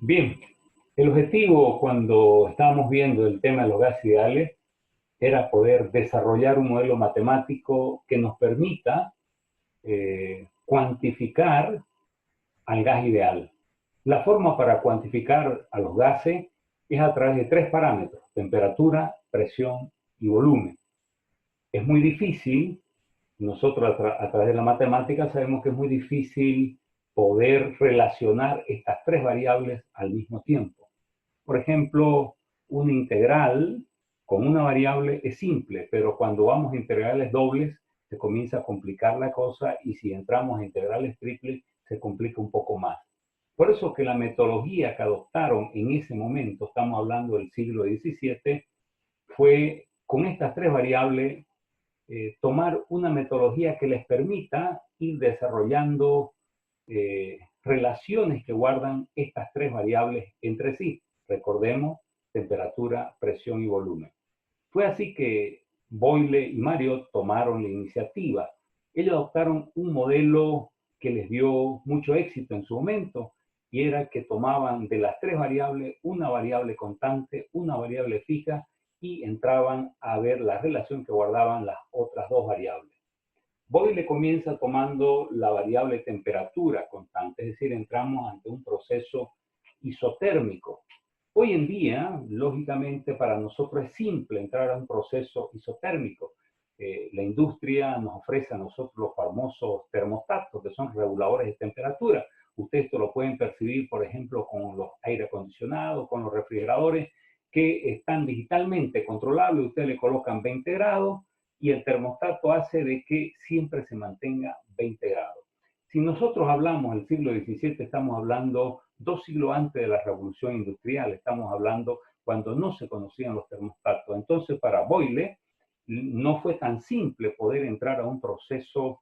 Bien, el objetivo cuando estábamos viendo el tema de los gases ideales era poder desarrollar un modelo matemático que nos permita cuantificar al gas ideal. La forma para cuantificar a los gases es a través de tres parámetros: temperatura, presión y volumen. Es muy difícil, nosotros a través de la matemática sabemos que es muy difícil poder relacionar estas tres variables al mismo tiempo. Por ejemplo, una integral con una variable es simple, pero cuando vamos a integrales dobles se comienza a complicar la cosa, y si entramos a integrales triples se complica un poco más. Por eso que la metodología que adoptaron en ese momento, estamos hablando del siglo XVII, fue con estas tres variables tomar una metodología que les permita ir desarrollando relaciones que guardan estas tres variables entre sí. Recordemos, temperatura, presión y volumen. Fue así que Boyle y Marriott tomaron la iniciativa. Ellos adoptaron un modelo que les dio mucho éxito en su momento, y era que tomaban de las tres variables una variable constante, una variable fija, y entraban a ver la relación que guardaban las otras dos variables. Boyle comienza tomando la variable temperatura constante, es decir, entramos ante un proceso isotérmico. Hoy en día, lógicamente, para nosotros es simple entrar a un proceso isotérmico. La industria nos ofrece a nosotros los famosos termostatos, que son reguladores de temperatura. Ustedes esto lo pueden percibir, por ejemplo, con los aire acondicionados, con los refrigeradores, que están digitalmente controlables. Ustedes le colocan 20 grados y el termostato hace de que siempre se mantenga 20 grados. Si nosotros hablamos del siglo XVII, estamos hablando 2 siglos antes de la revolución industrial, estamos hablando cuando no se conocían los termostatos. Entonces, para Boyle no fue tan simple poder entrar a un proceso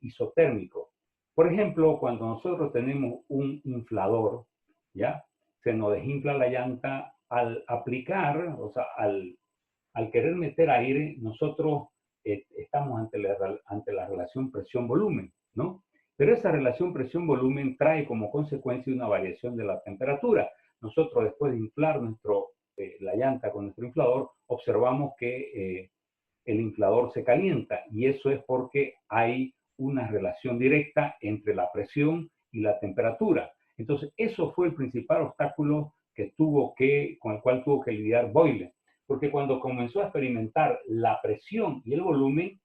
isotérmico. Por ejemplo, cuando nosotros tenemos un inflador, ¿ya? Se nos desinfla la llanta al aplicar, o sea, al querer meter aire, nosotros estamos ante la relación presión-volumen, ¿no? Pero esa relación presión-volumen trae como consecuencia una variación de la temperatura. Nosotros, después de inflar la llanta con nuestro inflador, observamos que el inflador se calienta, y eso es porque hay una relación directa entre la presión y la temperatura. Entonces, eso fue el principal obstáculo con el cual tuvo que lidiar Boyle, porque cuando comenzó a experimentar la presión y el volumen,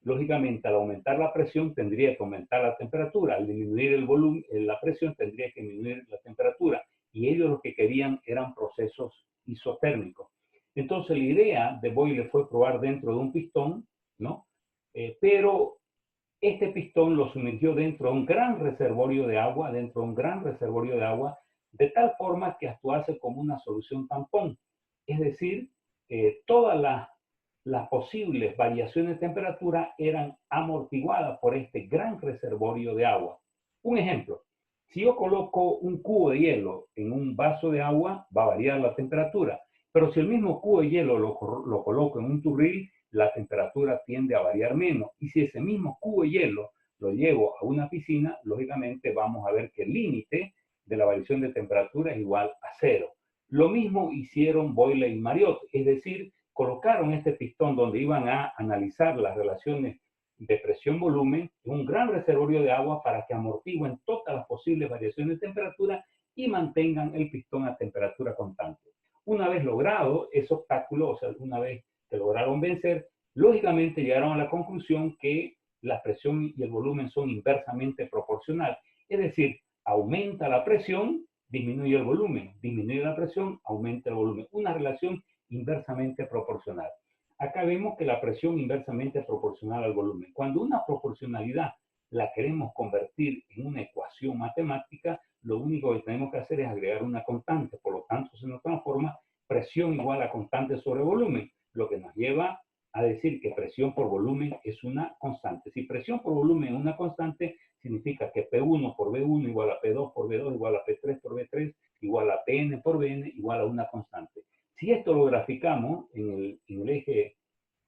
lógicamente al aumentar la presión tendría que aumentar la temperatura, al disminuir el volumen, la presión tendría que disminuir la temperatura, y ellos lo que querían eran procesos isotérmicos. Entonces la idea de Boyle fue probar dentro de un pistón, ¿no? Pero este pistón lo sumergió dentro de un gran reservorio de agua, de tal forma que actuase como una solución tampón. Es decir, todas las posibles variaciones de temperatura eran amortiguadas por este gran reservorio de agua. Un ejemplo: si yo coloco un cubo de hielo en un vaso de agua, va a variar la temperatura, pero si el mismo cubo de hielo lo coloco en un turril, la temperatura tiende a variar menos. Y si ese mismo cubo de hielo lo llevo a una piscina, lógicamente vamos a ver que el límite de la variación de temperatura es igual a cero. Lo mismo hicieron Boyle y Marriott, es decir, colocaron este pistón donde iban a analizar las relaciones de presión-volumen en un gran reservorio de agua para que amortigüen todas las posibles variaciones de temperatura y mantengan el pistón a temperatura constante. Una vez logrado ese obstáculo, o sea, una vez que lograron vencer, lógicamente llegaron a la conclusión que la presión y el volumen son inversamente proporcionales. Es decir, aumenta la presión, disminuye el volumen, disminuye la presión, aumenta el volumen. Una relación inversamente proporcional. Acá vemos que la presión inversamente proporcional al volumen. Cuando una proporcionalidad la queremos convertir en una ecuación matemática, lo único que tenemos que hacer es agregar una constante. Por lo tanto, se nos transforma presión igual a constante sobre volumen, lo que nos lleva a decir que presión por volumen es una constante. Si presión por volumen es una constante, significa que P1 por V1 igual a P2 por V2 igual a P3 por V3 igual a Pn por Vn igual a una constante. Si esto lo graficamos en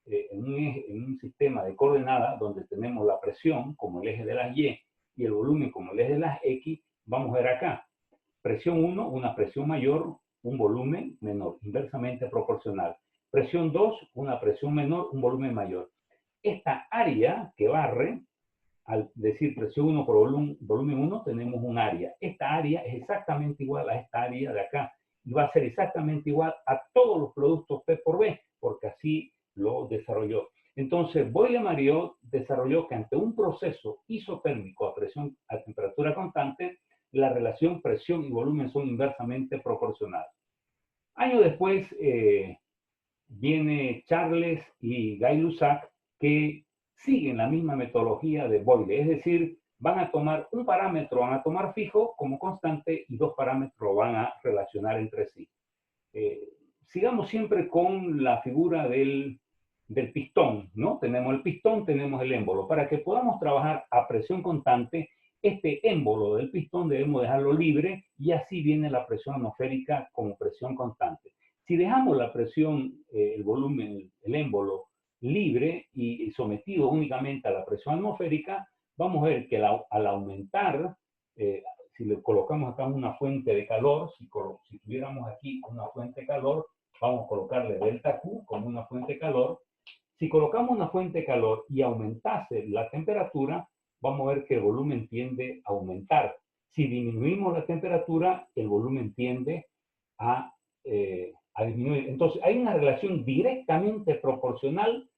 un sistema de coordenadas donde tenemos la presión como el eje de las Y y el volumen como el eje de las X, vamos a ver acá. Presión 1, una presión mayor, un volumen menor, inversamente proporcional. Presión 2, una presión menor, un volumen mayor. Esta área que barre, al decir presión 1 por volumen 1, tenemos un área. Esta área es exactamente igual a esta área de acá. Y va a ser exactamente igual a todos los productos P por B, porque así lo desarrolló. Entonces, Boyle-Mariotte desarrolló que ante un proceso isotérmico a temperatura constante, la relación presión y volumen son inversamente proporcionales. Años después viene Charles y Gay-Lussac, que siguen la misma metodología de Boyle, es decir, van a tomar un parámetro, van a tomar fijo como constante y dos parámetros van a relacionar entre sí. Sigamos siempre con la figura del pistón, ¿no? Tenemos el pistón, tenemos el émbolo. Para que podamos trabajar a presión constante, este émbolo del pistón debemos dejarlo libre y así viene la presión atmosférica como presión constante. Si dejamos la presión, el volumen, el émbolo libre y sometido únicamente a la presión atmosférica, vamos a ver que al aumentar, si le colocamos acá una fuente de calor, si tuviéramos aquí una fuente de calor, vamos a colocarle delta Q como una fuente de calor. Si colocamos una fuente de calor y aumentase la temperatura, vamos a ver que el volumen tiende a aumentar. Si disminuimos la temperatura, el volumen tiende a disminuir. Entonces, hay una relación directamente proporcional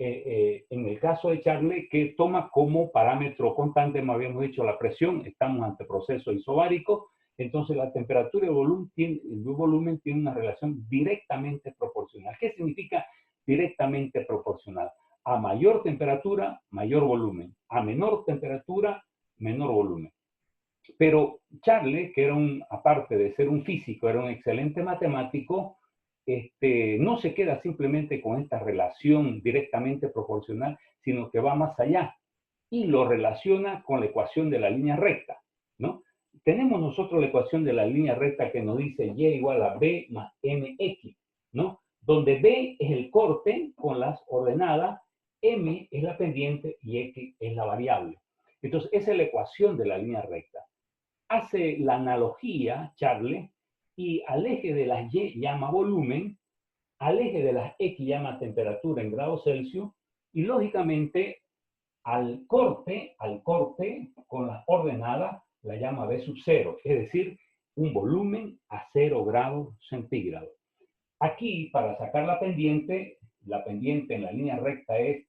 en el caso de Charles, que toma como parámetro constante, como habíamos dicho, la presión, estamos ante proceso isobárico, entonces la temperatura y el volumen tienen una relación directamente proporcional. ¿Qué significa directamente proporcional? A mayor temperatura, mayor volumen. A menor temperatura, menor volumen. Pero Charles, que era aparte de ser un físico, era un excelente matemático, no se queda simplemente con esta relación directamente proporcional, sino que va más allá y lo relaciona con la ecuación de la línea recta, ¿no? Tenemos nosotros la ecuación de la línea recta que nos dice y igual a b más mx, ¿no? Donde b es el corte con las ordenadas, m es la pendiente y x es la variable. Entonces, esa es la ecuación de la línea recta. Hace la analogía, Charles, y al eje de las y llama volumen, al eje de las x llama temperatura en grados Celsius, y lógicamente al corte con las ordenadas la llama B sub 0, es decir, un volumen a 0 grados centígrados. Aquí, para sacar la pendiente en la línea recta es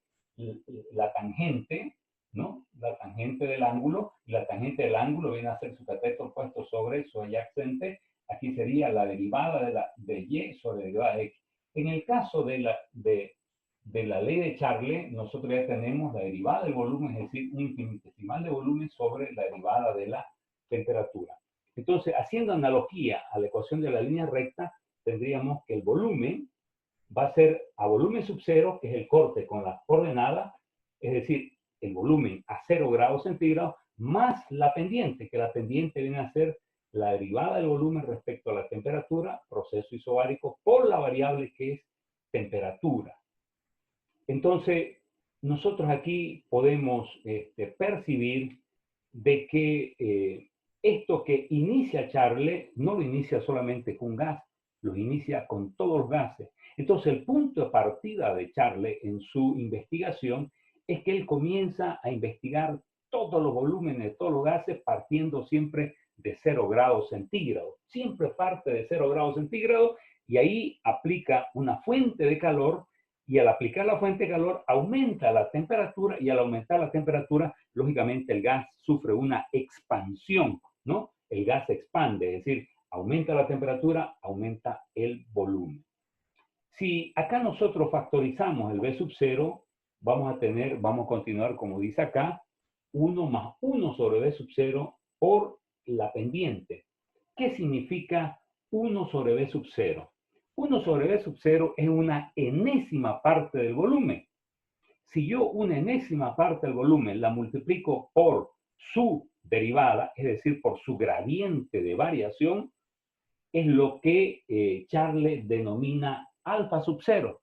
la tangente, ¿no? La tangente del ángulo, y la tangente del ángulo viene a ser su cateto puesto sobre su adyacente. Aquí sería la derivada de y sobre la derivada de x. En el caso de la ley de Charles, nosotros ya tenemos la derivada del volumen, es decir, un infinitesimal de volumen sobre la derivada de la temperatura. Entonces, haciendo analogía a la ecuación de la línea recta, tendríamos que el volumen va a ser a volumen sub 0, que es el corte con las coordenadas, es decir, el volumen a 0 grados centígrados, más la pendiente, que la pendiente viene a ser la derivada del volumen respecto a la temperatura, proceso isobárico, por la variable que es temperatura. Entonces, nosotros aquí podemos percibir de que esto que inicia Charles no lo inicia solamente con gas, lo inicia con todos los gases. Entonces, el punto de partida de Charles en su investigación es que él comienza a investigar todos los volúmenes de todos los gases partiendo siempre de 0 grados centígrados. Siempre parte de 0 grados centígrados y ahí aplica una fuente de calor y al aplicar la fuente de calor aumenta la temperatura y al aumentar la temperatura, lógicamente el gas sufre una expansión, ¿no? El gas se expande, es decir, aumenta la temperatura, aumenta el volumen. Si acá nosotros factorizamos el B sub 0, vamos a continuar como dice acá, 1 más 1 sobre B sub 0 por la pendiente. ¿Qué significa 1 sobre B sub 0? 1 sobre B sub 0 es una enésima parte del volumen. Si yo una enésima parte del volumen la multiplico por su derivada, es decir, por su gradiente de variación, es lo que Charles denomina alfa sub 0,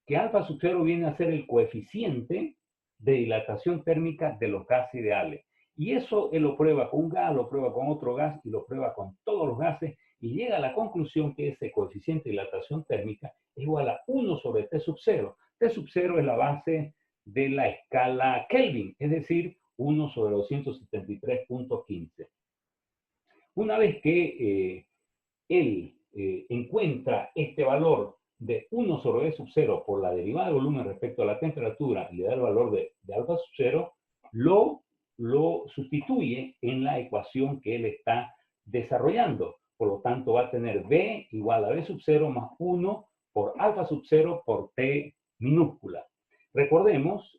que alfa sub 0 viene a ser el coeficiente de dilatación térmica de los gases ideales. Y eso él lo prueba con un gas, lo prueba con otro gas y lo prueba con todos los gases y llega a la conclusión que ese coeficiente de dilatación térmica es igual a 1 sobre T sub 0. T sub 0 es la base de la escala Kelvin, es decir, 1 sobre 273.15. Una vez que él encuentra este valor de 1 sobre V sub 0 por la derivada de volumen respecto a la temperatura y le da el valor de alfa sub 0, lo sustituye en la ecuación que él está desarrollando. Por lo tanto, va a tener V igual a V sub 0 más 1 por alfa sub 0 por T minúscula. Recordemos,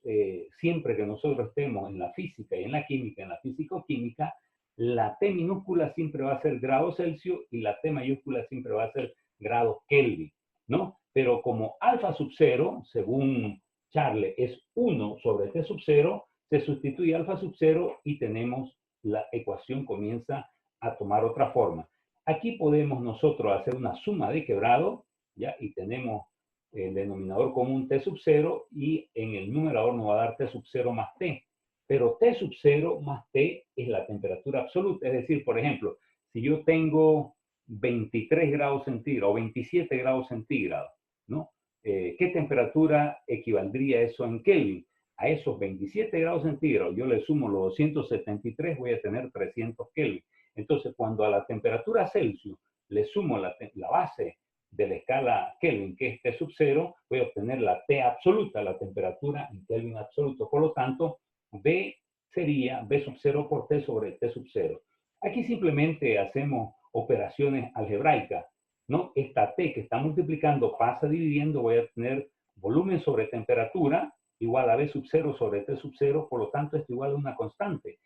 siempre que nosotros estemos en la física y en la química, en la físico-química, la T minúscula siempre va a ser grados Celsius y la T mayúscula siempre va a ser grados Kelvin, ¿no? Pero como alfa sub 0, según Charles, es 1 sobre T sub 0, se sustituye alfa sub 0 y tenemos la ecuación comienza a tomar otra forma. Aquí podemos nosotros hacer una suma de quebrado, ¿ya? Y tenemos el denominador común T sub 0 y en el numerador nos va a dar T sub 0 más T. Pero T sub 0 más T es la temperatura absoluta. Es decir, por ejemplo, si yo tengo 23 grados centígrados o 27 grados centígrados, ¿no? ¿Qué temperatura equivaldría eso en Kelvin? A esos 27 grados centígrados yo le sumo los 273, voy a tener 300 Kelvin. Entonces, cuando a la temperatura Celsius le sumo la base de la escala Kelvin, que es T sub 0, voy a obtener la T absoluta, la temperatura en Kelvin absoluto. Por lo tanto, V sería V sub 0 por T sobre T sub 0. Aquí simplemente hacemos operaciones algebraicas, ¿no? Esta T que está multiplicando pasa dividiendo, voy a tener volumen sobre temperatura igual a V sub 0 sobre T sub 0, por lo tanto esto igual a una constante.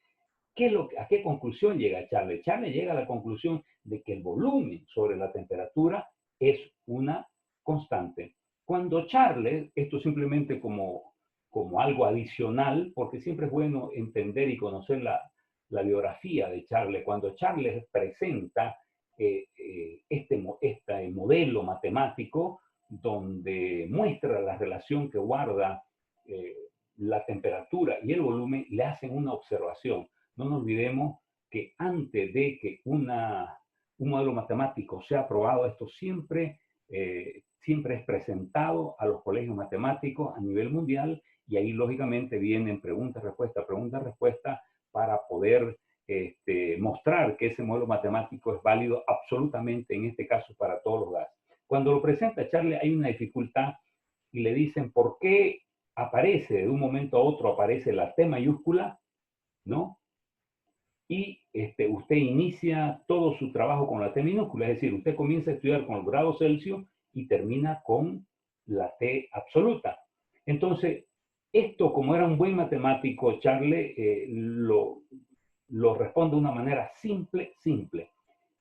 ¿A qué conclusión llega Charles? Charles llega a la conclusión de que el volumen sobre la temperatura es una constante. Cuando Charles, esto simplemente como algo adicional, porque siempre es bueno entender y conocer la biografía de Charles, cuando Charles presenta este modelo matemático donde muestra la relación que guarda la temperatura y el volumen, le hacen una observación. No nos olvidemos que antes de que un modelo matemático sea aprobado, esto siempre es presentado a los colegios matemáticos a nivel mundial y ahí lógicamente vienen preguntas-respuestas para poder mostrar que ese modelo matemático es válido absolutamente en este caso para todos los gases. Cuando lo presenta Charles hay una dificultad y le dicen ¿por qué aparece de un momento a otro aparece la T mayúscula, ¿no? Y usted inicia todo su trabajo con la T minúscula, es decir, usted comienza a estudiar con el grado Celsius y termina con la T absoluta. Entonces, esto, como era un buen matemático, Charles lo responde de una manera simple.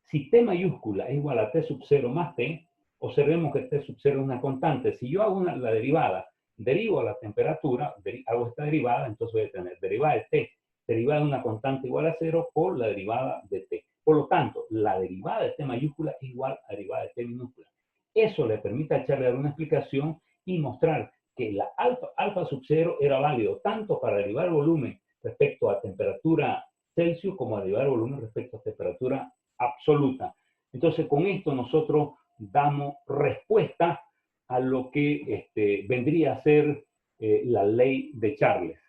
Si T mayúscula es igual a T sub 0 más T, observemos que T sub 0 es una constante. Si yo hago la derivada, derivo a la temperatura, hago esta derivada, entonces voy a tener derivada de T, derivada de una constante igual a 0 por la derivada de T. Por lo tanto, la derivada de T mayúscula es igual a derivada de T minúscula. Eso le permite a Charles dar una explicación y mostrar que la alfa sub 0 era válido tanto para derivar el volumen respecto a temperatura Celsius como a derivar el volumen respecto a temperatura absoluta. Entonces, con esto nosotros damos respuesta a lo que vendría a ser la ley de Charles.